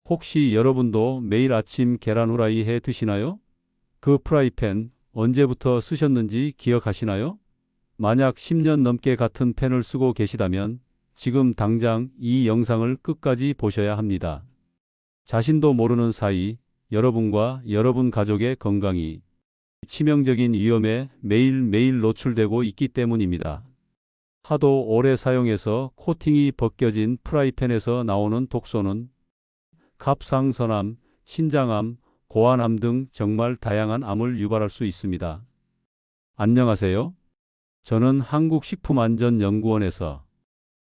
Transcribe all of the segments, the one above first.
혹시 여러분도 매일 아침 계란 후라이 해 드시나요? 그 프라이팬 언제부터 쓰셨는지 기억하시나요? 만약 10년 넘게 같은 팬을 쓰고 계시다면 지금 당장 이 영상을 끝까지 보셔야 합니다. 자신도 모르는 사이 여러분과 여러분 가족의 건강이 치명적인 위험에 매일매일 노출되고 있기 때문입니다. 하도 오래 사용해서 코팅이 벗겨진 프라이팬에서 나오는 독소는 갑상선암, 신장암, 고환암 등 정말 다양한 암을 유발할 수 있습니다. 안녕하세요. 저는 한국식품안전연구원에서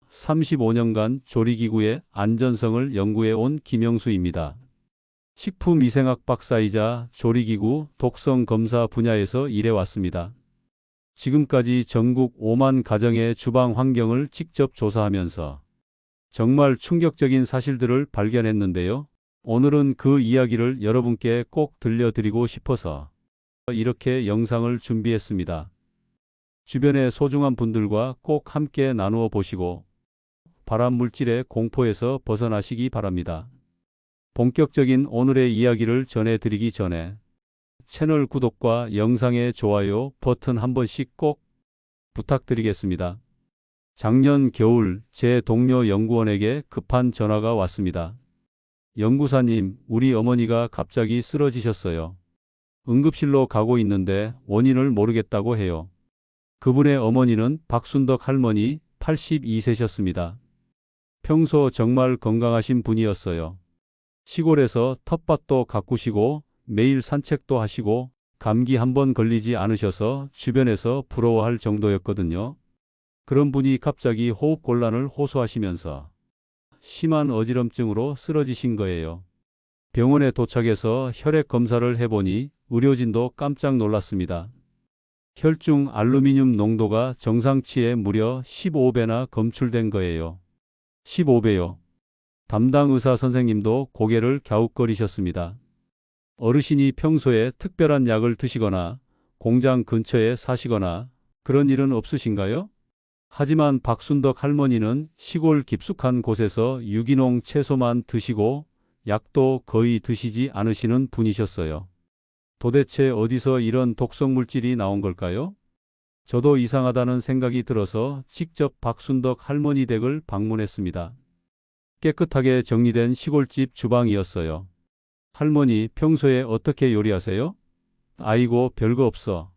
35년간 조리기구의 안전성을 연구해 온 김영수입니다. 식품위생학 박사이자 조리기구 독성 검사 분야에서 일해왔습니다. 지금까지 전국 5만 가정의 주방 환경을 직접 조사하면서 정말 충격적인 사실들을 발견했는데요. 오늘은 그 이야기를 여러분께 꼭 들려드리고 싶어서 이렇게 영상을 준비했습니다. 주변의 소중한 분들과 꼭 함께 나누어 보시고 발암물질의 공포에서 벗어나시기 바랍니다. 본격적인 오늘의 이야기를 전해드리기 전에 채널 구독과 영상의 좋아요 버튼 한 번씩 꼭 부탁드리겠습니다. 작년 겨울 제 동료 연구원에게 급한 전화가 왔습니다. 연구사님, 우리 어머니가 갑자기 쓰러지셨어요. 응급실로 가고 있는데 원인을 모르겠다고 해요. 그분의 어머니는 박순덕 할머니 82세셨습니다. 평소 정말 건강하신 분이었어요. 시골에서 텃밭도 가꾸시고 매일 산책도 하시고 감기 한 번 걸리지 않으셔서 주변에서 부러워할 정도였거든요. 그런 분이 갑자기 호흡곤란을 호소하시면서 심한 어지럼증으로 쓰러지신 거예요. 병원에 도착해서 혈액 검사를 해보니 의료진도 깜짝 놀랐습니다. 혈중 알루미늄 농도가 정상치의 무려 15배나 검출된 거예요. 15배요. 담당 의사 선생님도 고개를 갸웃거리셨습니다. 어르신이 평소에 특별한 약을 드시거나 공장 근처에 사시거나 그런 일은 없으신가요? 하지만 박순덕 할머니는 시골 깊숙한 곳에서 유기농 채소만 드시고 약도 거의 드시지 않으시는 분이셨어요. 도대체 어디서 이런 독성 물질이 나온 걸까요? 저도 이상하다는 생각이 들어서 직접 박순덕 할머니 댁을 방문했습니다. 깨끗하게 정리된 시골집 주방이었어요. 할머니, 평소에 어떻게 요리하세요? 아이고, 별거 없어.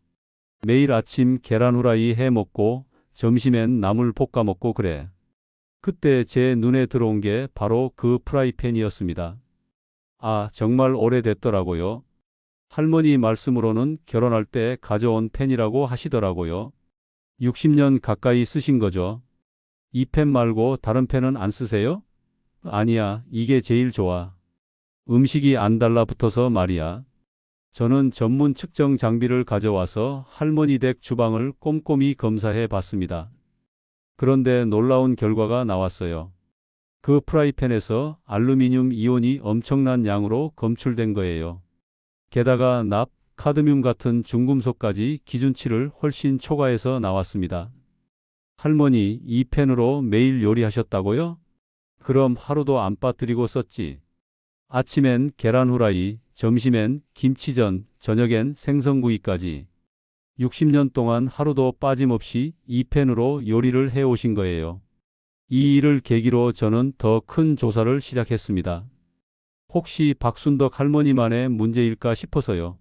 매일 아침 계란 후라이 해 먹고 점심엔 나물 볶아 먹고 그래. 그때 제 눈에 들어온 게 바로 그 프라이팬이었습니다. 아, 정말 오래됐더라고요. 할머니 말씀으로는 결혼할 때 가져온 팬이라고 하시더라고요. 60년 가까이 쓰신 거죠. 이 팬 말고 다른 팬은 안 쓰세요? 아니야, 이게 제일 좋아. 음식이 안 달라붙어서 말이야. 저는 전문 측정 장비를 가져와서 할머니 댁 주방을 꼼꼼히 검사해 봤습니다. 그런데 놀라운 결과가 나왔어요. 그 프라이팬에서 알루미늄 이온이 엄청난 양으로 검출된 거예요. 게다가 납, 카드뮴 같은 중금속까지 기준치를 훨씬 초과해서 나왔습니다. 할머니, 이 팬으로 매일 요리하셨다고요? 그럼 하루도 안 빠뜨리고 썼지. 아침엔 계란 후라이, 점심엔 김치전, 저녁엔 생선구이까지. 60년 동안 하루도 빠짐없이 이 팬으로 요리를 해오신 거예요. 이 일을 계기로 저는 더 큰 조사를 시작했습니다. 혹시 박순덕 할머니만의 문제일까 싶어서요.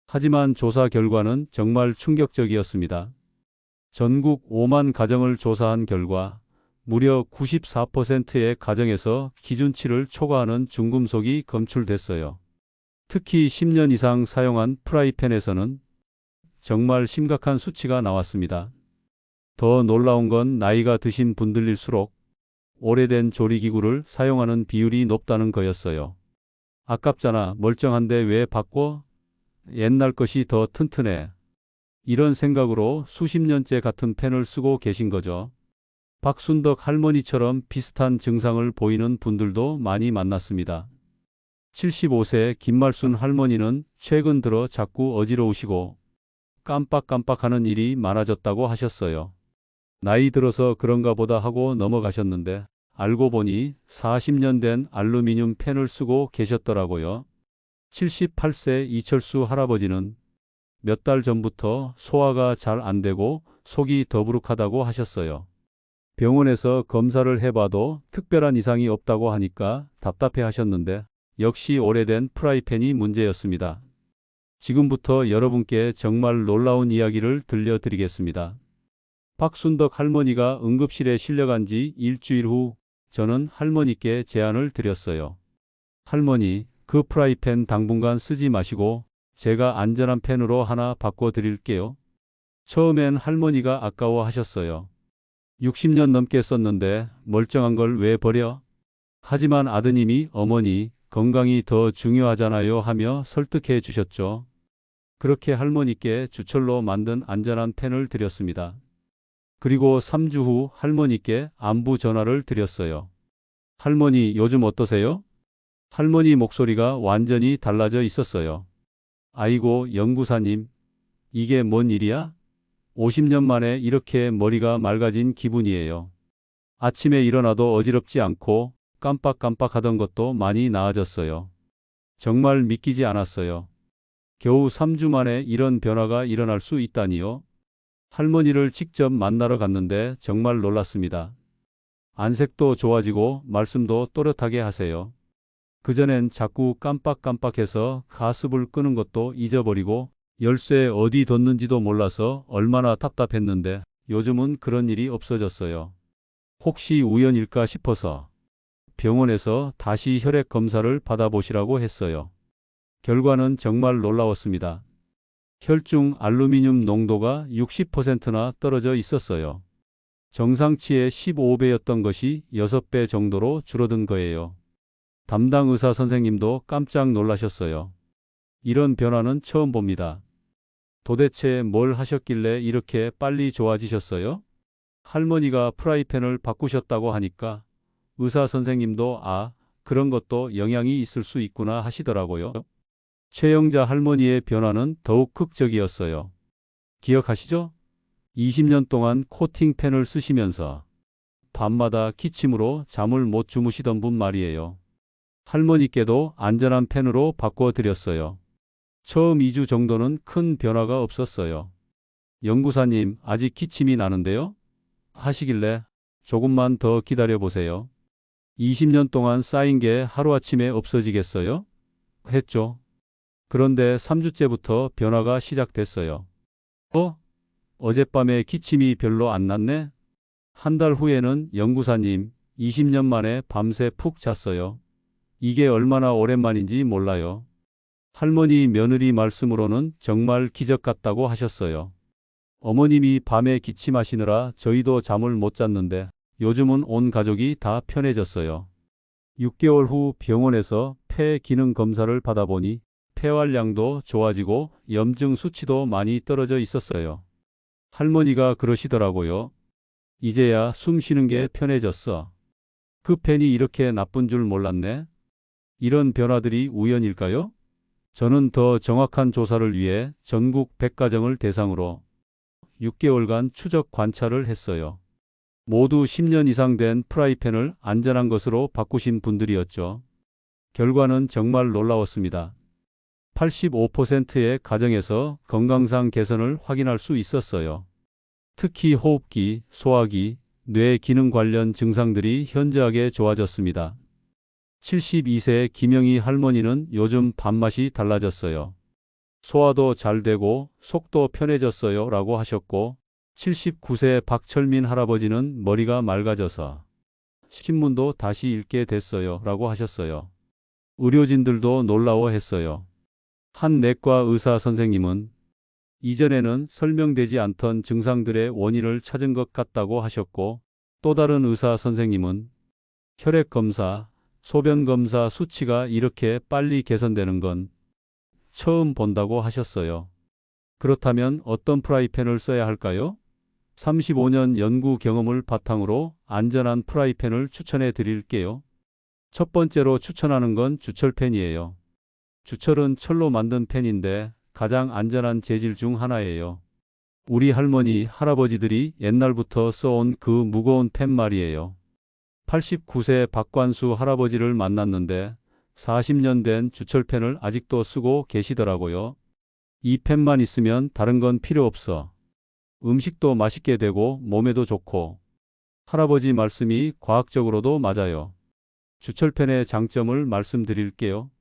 하지만 조사 결과는 정말 충격적이었습니다. 전국 5만 가정을 조사한 결과 무려 94%의 가정에서 기준치를 초과하는 중금속이 검출됐어요. 특히 10년 이상 사용한 프라이팬에서는 정말 심각한 수치가 나왔습니다. 더 놀라운 건 나이가 드신 분들일수록 오래된 조리기구를 사용하는 비율이 높다는 거였어요. 아깝잖아. 멀쩡한데 왜 바꿔? 옛날 것이 더 튼튼해. 이런 생각으로 수십 년째 같은 팬을 쓰고 계신 거죠. 박순덕 할머니처럼 비슷한 증상을 보이는 분들도 많이 만났습니다. 75세 김말순 할머니는 최근 들어 자꾸 어지러우시고 깜빡깜빡하는 일이 많아졌다고 하셨어요. 나이 들어서 그런가 보다 하고 넘어가셨는데 알고 보니 40년 된 알루미늄 팬을 쓰고 계셨더라고요. 78세 이철수 할아버지는 몇 달 전부터 소화가 잘 안 되고 속이 더부룩하다고 하셨어요. 병원에서 검사를 해봐도 특별한 이상이 없다고 하니까 답답해 하셨는데 역시 오래된 프라이팬이 문제였습니다. 지금부터 여러분께 정말 놀라운 이야기를 들려드리겠습니다. 박순덕 할머니가 응급실에 실려간 지 일주일 후 저는 할머니께 제안을 드렸어요. 할머니, 그 프라이팬 당분간 쓰지 마시고 제가 안전한 팬으로 하나 바꿔드릴게요. 처음엔 할머니가 아까워하셨어요. 60년 넘게 썼는데 멀쩡한 걸 왜 버려? 하지만 아드님이 어머니, 건강이 더 중요하잖아요 하며 설득해 주셨죠. 그렇게 할머니께 주철로 만든 안전한 펜을 드렸습니다. 그리고 3주 후 할머니께 안부 전화를 드렸어요. 할머니, 요즘 어떠세요? 할머니 목소리가 완전히 달라져 있었어요. 아이고, 연구사님, 이게 뭔 일이야? 50년 만에 이렇게 머리가 맑아진 기분이에요. 아침에 일어나도 어지럽지 않고 깜빡깜빡하던 것도 많이 나아졌어요. 정말 믿기지 않았어요. 겨우 3주 만에 이런 변화가 일어날 수 있다니요. 할머니를 직접 만나러 갔는데 정말 놀랐습니다. 안색도 좋아지고 말씀도 또렷하게 하세요. 그전엔 자꾸 깜빡깜빡해서 가습을 끄는 것도 잊어버리고 열쇠 어디 뒀는지도 몰라서 얼마나 답답했는데 요즘은 그런 일이 없어졌어요. 혹시 우연일까 싶어서 병원에서 다시 혈액 검사를 받아보시라고 했어요. 결과는 정말 놀라웠습니다. 혈중 알루미늄 농도가 60%나 떨어져 있었어요. 정상치의 15배였던 것이 6배 정도로 줄어든 거예요. 담당 의사 선생님도 깜짝 놀라셨어요. 이런 변화는 처음 봅니다. 도대체 뭘 하셨길래 이렇게 빨리 좋아지셨어요? 할머니가 프라이팬을 바꾸셨다고 하니까 의사 선생님도 그런 것도 영향이 있을 수 있구나 하시더라고요. 최영자 할머니의 변화는 더욱 극적이었어요. 기억하시죠? 20년 동안 코팅팬을 쓰시면서 밤마다 기침으로 잠을 못 주무시던 분 말이에요. 할머니께도 안전한 펜으로 바꿔드렸어요. 처음 2주 정도는 큰 변화가 없었어요. 연구사님, 아직 기침이 나는데요? 하시길래 조금만 더 기다려보세요. 20년 동안 쌓인 게 하루아침에 없어지겠어요? 했죠. 그런데 3주째부터 변화가 시작됐어요. 어젯밤에 기침이 별로 안 났네? 한 달 후에는 연구사님, 20년 만에 밤새 푹 잤어요. 이게 얼마나 오랜만인지 몰라요. 할머니 며느리 말씀으로는 정말 기적 같다고 하셨어요. 어머님이 밤에 기침하시느라 저희도 잠을 못 잤는데 요즘은 온 가족이 다 편해졌어요. 6개월 후 병원에서 폐 기능 검사를 받아보니 폐활량도 좋아지고 염증 수치도 많이 떨어져 있었어요. 할머니가 그러시더라고요. 이제야 숨 쉬는 게 편해졌어. 그 펜이 이렇게 나쁜 줄 몰랐네. 이런 변화들이 우연일까요? 저는 더 정확한 조사를 위해 전국 100가정을 대상으로 6개월간 추적 관찰을 했어요. 모두 10년 이상 된 프라이팬을 안전한 것으로 바꾸신 분들이었죠. 결과는 정말 놀라웠습니다. 85%의 가정에서 건강상 개선을 확인할 수 있었어요. 특히 호흡기, 소화기, 뇌 기능 관련 증상들이 현저하게 좋아졌습니다. 72세 김영희 할머니는 요즘 밥맛이 달라졌어요. 소화도 잘 되고 속도 편해졌어요 라고 하셨고 79세 박철민 할아버지는 머리가 맑아져서 신문도 다시 읽게 됐어요 라고 하셨어요. 의료진들도 놀라워했어요. 한 내과 의사 선생님은 이전에는 설명되지 않던 증상들의 원인을 찾은 것 같다고 하셨고 또 다른 의사 선생님은 혈액 검사, 소변 검사 수치가 이렇게 빨리 개선되는 건 처음 본다고 하셨어요. 그렇다면 어떤 프라이팬을 써야 할까요? 35년 연구 경험을 바탕으로 안전한 프라이팬을 추천해 드릴게요. 첫 번째로 추천하는 건 주철팬이에요. 주철은 철로 만든 팬인데 가장 안전한 재질 중 하나예요. 우리 할머니, 할아버지들이 옛날부터 써온 그 무거운 팬 말이에요. 89세 박관수 할아버지를 만났는데 40년 된 주철팬을 아직도 쓰고 계시더라고요. 이 팬만 있으면 다른 건 필요 없어. 음식도 맛있게 되고 몸에도 좋고. 할아버지 말씀이 과학적으로도 맞아요. 주철팬의 장점을 말씀드릴게요.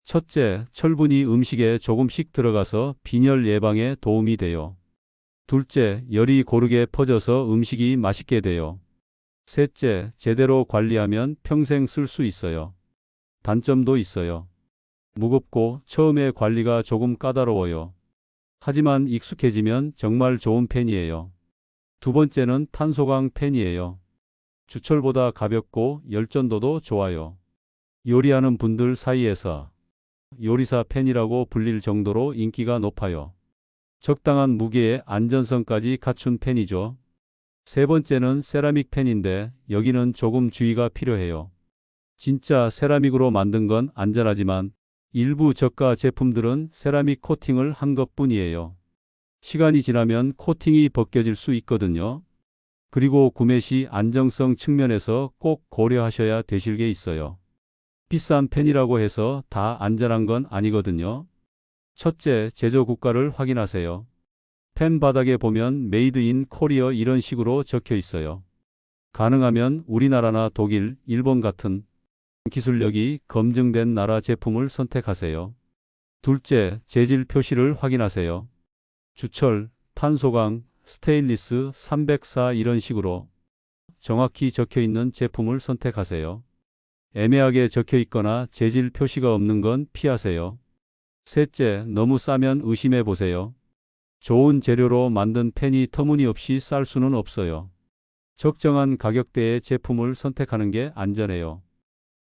첫째, 철분이 음식에 조금씩 들어가서 빈혈 예방에 도움이 돼요. 둘째, 열이 고르게 퍼져서 음식이 맛있게 돼요. 셋째, 제대로 관리하면 평생 쓸 수 있어요. 단점도 있어요. 무겁고 처음에 관리가 조금 까다로워요. 하지만 익숙해지면 정말 좋은 팬이에요. 두 번째는 탄소강 팬이에요. 주철보다 가볍고 열전도도 좋아요. 요리하는 분들 사이에서 요리사 팬이라고 불릴 정도로 인기가 높아요. 적당한 무게에 안전성까지 갖춘 팬이죠. 세 번째는 세라믹 팬인데 여기는 조금 주의가 필요해요. 진짜 세라믹으로 만든 건 안전하지만 일부 저가 제품들은 세라믹 코팅을 한 것뿐이에요. 시간이 지나면 코팅이 벗겨질 수 있거든요. 그리고 구매 시 안정성 측면에서 꼭 고려하셔야 되실 게 있어요. 비싼 팬이라고 해서 다 안전한 건 아니거든요. 첫째, 제조 국가를 확인하세요. 팬 바닥에 보면 메이드 인 코리어 이런 식으로 적혀 있어요. 가능하면 우리나라나 독일, 일본 같은 기술력이 검증된 나라 제품을 선택하세요. 둘째, 재질 표시를 확인하세요. 주철, 탄소강, 스테인리스 304 이런 식으로 정확히 적혀 있는 제품을 선택하세요. 애매하게 적혀 있거나 재질 표시가 없는 건 피하세요. 셋째, 너무 싸면 의심해 보세요. 좋은 재료로 만든 팬이 터무니없이 쌀 수는 없어요. 적정한 가격대의 제품을 선택하는 게 안전해요.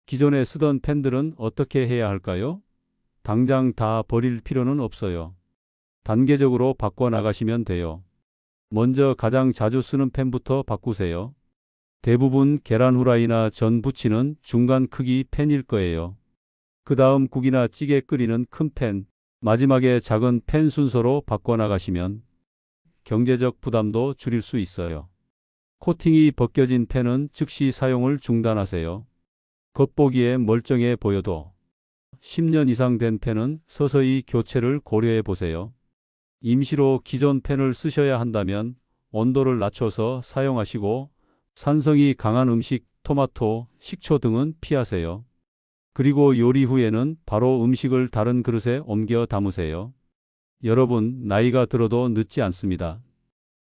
기존에 쓰던 팬들은 어떻게 해야 할까요? 당장 다 버릴 필요는 없어요. 단계적으로 바꿔 나가시면 돼요. 먼저 가장 자주 쓰는 팬부터 바꾸세요. 대부분 계란 후라이나 전 부치는 중간 크기 팬일 거예요. 그 다음 국이나 찌개 끓이는 큰 팬, 마지막에 작은 팬 순서로 바꿔 나가시면 경제적 부담도 줄일 수 있어요. 코팅이 벗겨진 팬은 즉시 사용을 중단하세요. 겉보기에 멀쩡해 보여도 10년 이상 된 팬은 서서히 교체를 고려해 보세요. 임시로 기존 팬을 쓰셔야 한다면 온도를 낮춰서 사용하시고 산성이 강한 음식, 토마토, 식초 등은 피하세요. 그리고 요리 후에는 바로 음식을 다른 그릇에 옮겨 담으세요. 여러분, 나이가 들어도 늦지 않습니다.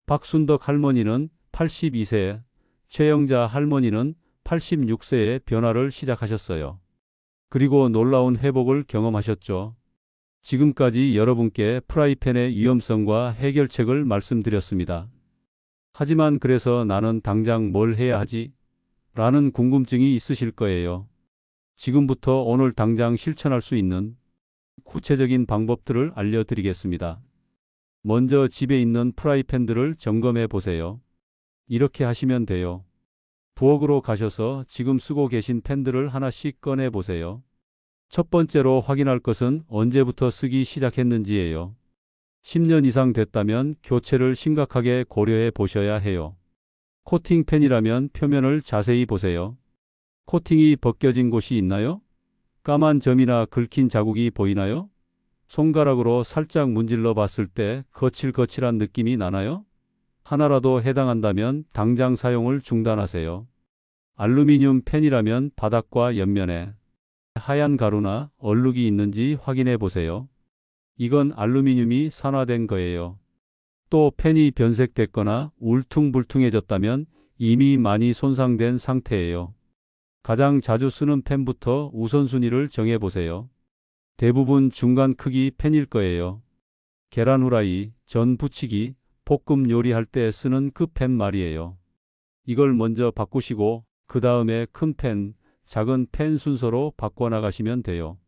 박순덕 할머니는 82세, 최영자 할머니는 86세에 변화를 시작하셨어요. 그리고 놀라운 회복을 경험하셨죠. 지금까지 여러분께 프라이팬의 위험성과 해결책을 말씀드렸습니다. 하지만 그래서 나는 당장 뭘 해야 하지? 라는 궁금증이 있으실 거예요. 지금부터 오늘 당장 실천할 수 있는 구체적인 방법들을 알려드리겠습니다. 먼저 집에 있는 프라이팬들을 점검해 보세요. 이렇게 하시면 돼요. 부엌으로 가셔서 지금 쓰고 계신 팬들을 하나씩 꺼내 보세요. 첫 번째로 확인할 것은 언제부터 쓰기 시작했는지예요. 10년 이상 됐다면 교체를 심각하게 고려해 보셔야 해요. 코팅팬이라면 표면을 자세히 보세요. 코팅이 벗겨진 곳이 있나요? 까만 점이나 긁힌 자국이 보이나요? 손가락으로 살짝 문질러 봤을 때 거칠거칠한 느낌이 나나요? 하나라도 해당한다면 당장 사용을 중단하세요. 알루미늄 팬이라면 바닥과 옆면에 하얀 가루나 얼룩이 있는지 확인해 보세요. 이건 알루미늄이 산화된 거예요. 또 팬이 변색됐거나 울퉁불퉁해졌다면 이미 많이 손상된 상태예요. 가장 자주 쓰는 팬부터 우선순위를 정해 보세요. 대부분 중간 크기 팬일 거예요. 계란 후라이, 전 부치기, 볶음 요리할 때 쓰는 그 팬 말이에요. 이걸 먼저 바꾸시고 그 다음에 큰 팬, 작은 팬 순서로 바꿔나가시면 돼요.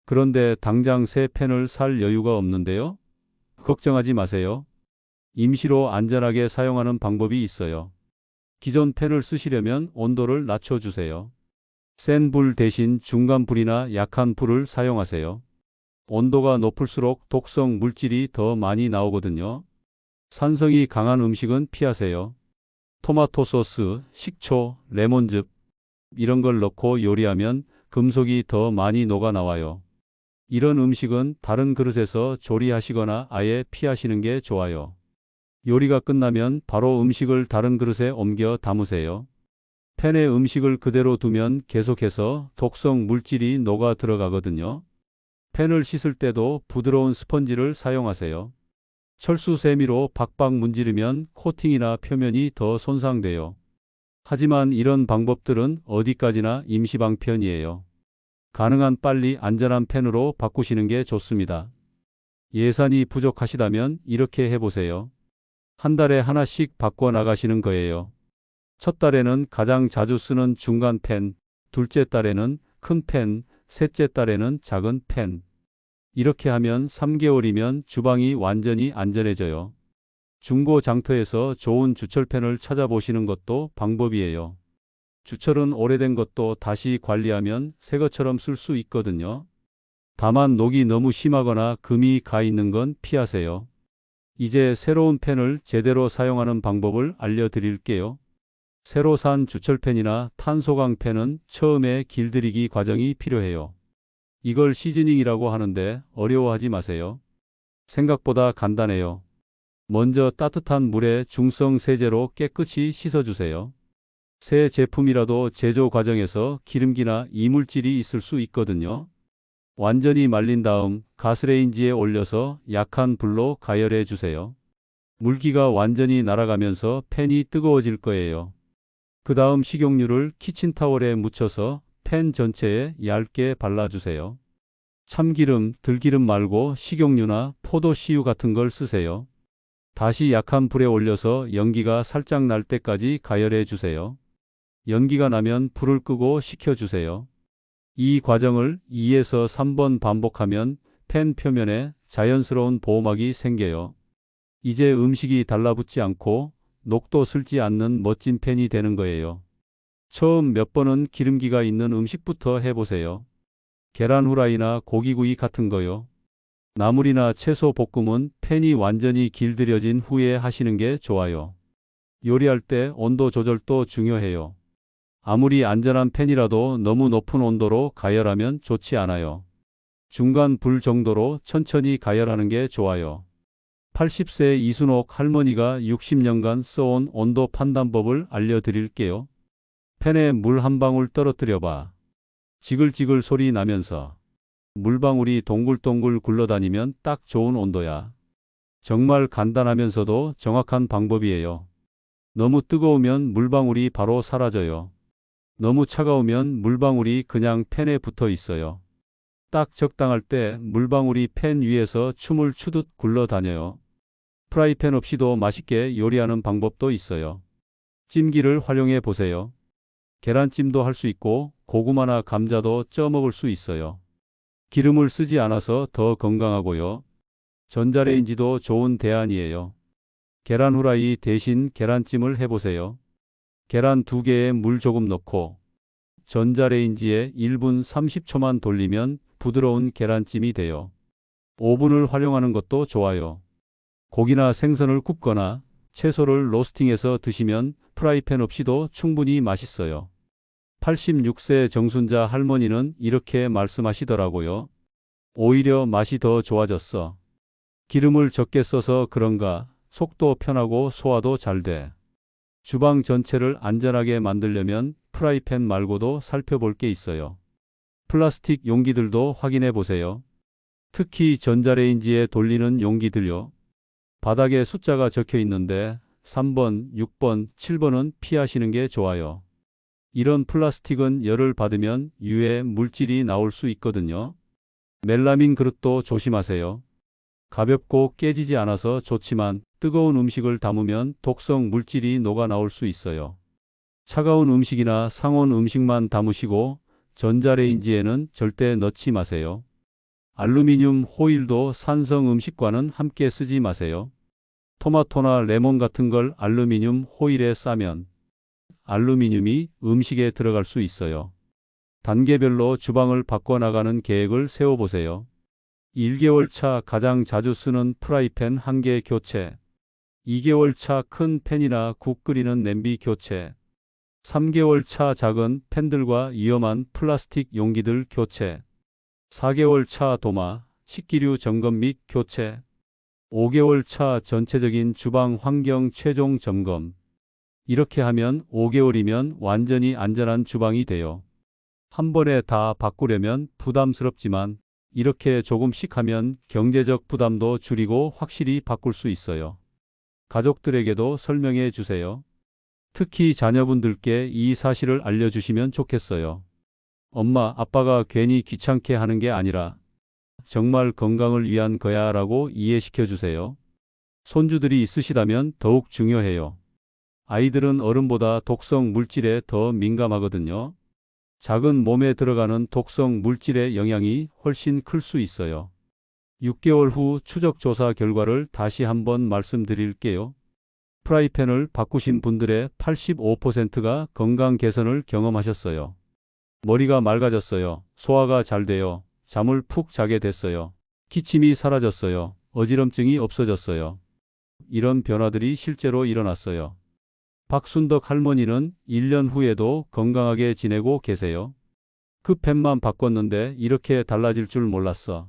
그런데 당장 새 팬을 살 여유가 없는데요? 걱정하지 마세요. 임시로 안전하게 사용하는 방법이 있어요. 기존 팬을 쓰시려면 온도를 낮춰주세요. 센 불 대신 중간 불이나 약한 불을 사용하세요. 온도가 높을수록 독성 물질이 더 많이 나오거든요. 산성이 강한 음식은 피하세요. 토마토 소스, 식초, 레몬즙, 이런 걸 넣고 요리하면 금속이 더 많이 녹아 나와요. 이런 음식은 다른 그릇에서 조리하시거나 아예 피하시는 게 좋아요. 요리가 끝나면 바로 음식을 다른 그릇에 옮겨 담으세요. 팬에 음식을 그대로 두면 계속해서 독성 물질이 녹아 들어가거든요. 팬을 씻을 때도 부드러운 스펀지를 사용하세요. 철수 세미로 박박 문지르면 코팅이나 표면이 더 손상돼요. 하지만 이런 방법들은 어디까지나 임시방편이에요. 가능한 빨리 안전한 팬으로 바꾸시는 게 좋습니다. 예산이 부족하시다면 이렇게 해보세요. 한 달에 하나씩 바꿔 나가시는 거예요. 첫 달에는 가장 자주 쓰는 중간 팬, 둘째 달에는 큰 팬, 셋째 달에는 작은 팬. 이렇게 하면 3개월이면 주방이 완전히 안전해져요. 중고 장터에서 좋은 주철팬을 찾아보시는 것도 방법이에요. 주철은 오래된 것도 다시 관리하면 새 것처럼 쓸 수 있거든요. 다만 녹이 너무 심하거나 금이 가 있는 건 피하세요. 이제 새로운 팬을 제대로 사용하는 방법을 알려드릴게요. 새로 산 주철팬이나 탄소광 팬은 처음에 길들이기 과정이 필요해요. 이걸 시즈닝이라고 하는데 어려워하지 마세요. 생각보다 간단해요. 먼저 따뜻한 물에 중성 세제로 깨끗이 씻어주세요. 새 제품이라도 제조 과정에서 기름기나 이물질이 있을 수 있거든요. 완전히 말린 다음 가스레인지에 올려서 약한 불로 가열해 주세요. 물기가 완전히 날아가면서 팬이 뜨거워질 거예요. 그 다음 식용유를 키친타월에 묻혀서 팬 전체에 얇게 발라주세요. 참기름, 들기름 말고 식용유나 포도씨유 같은 걸 쓰세요. 다시 약한 불에 올려서 연기가 살짝 날 때까지 가열해 주세요. 연기가 나면 불을 끄고 식혀주세요. 이 과정을 2에서 3번 반복하면 팬 표면에 자연스러운 보호막이 생겨요. 이제 음식이 달라붙지 않고 녹도 슬지 않는 멋진 팬이 되는 거예요. 처음 몇 번은 기름기가 있는 음식부터 해보세요. 계란 후라이나 고기구이 같은 거요. 나물이나 채소 볶음은 팬이 완전히 길들여진 후에 하시는 게 좋아요. 요리할 때 온도 조절도 중요해요. 아무리 안전한 팬이라도 너무 높은 온도로 가열하면 좋지 않아요. 중간 불 정도로 천천히 가열하는 게 좋아요. 80세 이순옥 할머니가 60년간 써온 온도 판단법을 알려드릴게요. 팬에 물 한 방울 떨어뜨려 봐. 지글지글 소리 나면서 물방울이 동글동글 굴러다니면 딱 좋은 온도야. 정말 간단하면서도 정확한 방법이에요. 너무 뜨거우면 물방울이 바로 사라져요. 너무 차가우면 물방울이 그냥 팬에 붙어 있어요. 딱 적당할 때 물방울이 팬 위에서 춤을 추듯 굴러다녀요. 프라이팬 없이도 맛있게 요리하는 방법도 있어요. 찜기를 활용해 보세요. 계란찜도 할 수 있고 고구마나 감자도 쪄 먹을 수 있어요. 기름을 쓰지 않아서 더 건강하고요. 전자레인지도 좋은 대안이에요. 계란 후라이 대신 계란찜을 해보세요. 계란 2개에 물 조금 넣고 전자레인지에 1분 30초만 돌리면 부드러운 계란찜이 돼요. 오븐을 활용하는 것도 좋아요. 고기나 생선을 굽거나 채소를 로스팅해서 드시면 프라이팬 없이도 충분히 맛있어요. 86세 정순자 할머니는 이렇게 말씀하시더라고요. 오히려 맛이 더 좋아졌어. 기름을 적게 써서 그런가 속도 편하고 소화도 잘 돼. 주방 전체를 안전하게 만들려면 프라이팬 말고도 살펴볼 게 있어요. 플라스틱 용기들도 확인해 보세요. 특히 전자레인지에 돌리는 용기들요. 바닥에 숫자가 적혀 있는데 3번, 6번, 7번은 피하시는 게 좋아요. 이런 플라스틱은 열을 받으면 유해 물질이 나올 수 있거든요. 멜라민 그릇도 조심하세요. 가볍고 깨지지 않아서 좋지만 뜨거운 음식을 담으면 독성 물질이 녹아 나올 수 있어요. 차가운 음식이나 상온 음식만 담으시고 전자레인지에는 절대 넣지 마세요. 알루미늄 호일도 산성 음식과는 함께 쓰지 마세요. 토마토나 레몬 같은 걸 알루미늄 호일에 싸면 알루미늄이 음식에 들어갈 수 있어요. 단계별로 주방을 바꿔나가는 계획을 세워보세요. 1개월 차 가장 자주 쓰는 프라이팬 1개 교체. 2개월 차 큰 팬이나 국 끓이는 냄비 교체. 3개월 차 작은 팬들과 위험한 플라스틱 용기들 교체. 4개월 차 도마, 식기류 점검 및 교체. 5개월 차 전체적인 주방 환경 최종 점검. 이렇게 하면 5개월이면 완전히 안전한 주방이 돼요. 한 번에 다 바꾸려면 부담스럽지만 이렇게 조금씩 하면 경제적 부담도 줄이고 확실히 바꿀 수 있어요. 가족들에게도 설명해 주세요. 특히 자녀분들께 이 사실을 알려주시면 좋겠어요. 엄마, 아빠가 괜히 귀찮게 하는 게 아니라 정말 건강을 위한 거야 라고 이해시켜 주세요. 손주들이 있으시다면 더욱 중요해요. 아이들은 어른보다 독성 물질에 더 민감하거든요. 작은 몸에 들어가는 독성 물질의 영향이 훨씬 클 수 있어요. 6개월 후 추적 조사 결과를 다시 한번 말씀드릴게요. 프라이팬을 바꾸신 분들의 85%가 건강 개선을 경험하셨어요. 머리가 맑아졌어요. 소화가 잘 돼요. 잠을 푹 자게 됐어요. 기침이 사라졌어요. 어지럼증이 없어졌어요. 이런 변화들이 실제로 일어났어요. 박순덕 할머니는 1년 후에도 건강하게 지내고 계세요. 그 펜만 바꿨는데 이렇게 달라질 줄 몰랐어.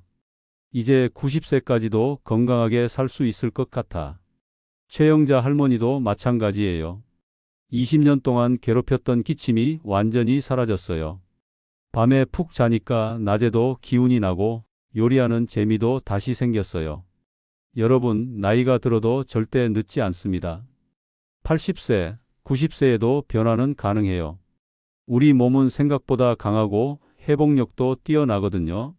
이제 90세까지도 건강하게 살 수 있을 것 같아. 최영자 할머니도 마찬가지예요. 20년 동안 괴롭혔던 기침이 완전히 사라졌어요. 밤에 푹 자니까 낮에도 기운이 나고 요리하는 재미도 다시 생겼어요. 여러분, 나이가 들어도 절대 늦지 않습니다. 80세, 90세에도 변화는 가능해요. 우리 몸은 생각보다 강하고 회복력도 뛰어나거든요.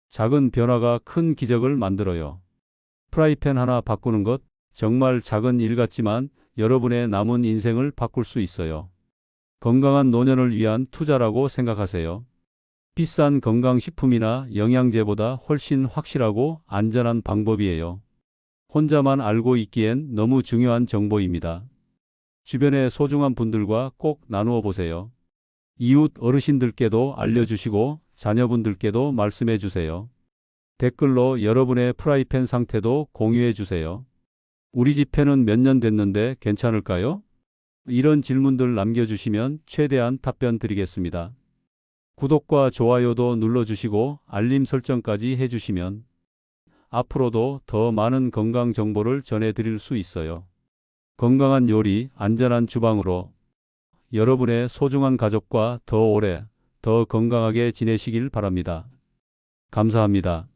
작은 변화가 큰 기적을 만들어요. 프라이팬 하나 바꾸는 것, 정말 작은 일 같지만 여러분의 남은 인생을 바꿀 수 있어요. 건강한 노년을 위한 투자라고 생각하세요. 비싼 건강식품이나 영양제보다 훨씬 확실하고 안전한 방법이에요. 혼자만 알고 있기엔 너무 중요한 정보입니다. 주변의 소중한 분들과 꼭 나누어 보세요. 이웃 어르신들께도 알려주시고 자녀분들께도 말씀해 주세요. 댓글로 여러분의 프라이팬 상태도 공유해 주세요. 우리 집 팬은 몇 년 됐는데 괜찮을까요? 이런 질문들 남겨주시면 최대한 답변 드리겠습니다. 구독과 좋아요도 눌러주시고 알림 설정까지 해주시면 앞으로도 더 많은 건강 정보를 전해드릴 수 있어요. 건강한 요리, 안전한 주방으로 여러분의 소중한 가족과 더 오래, 더 건강하게 지내시길 바랍니다. 감사합니다.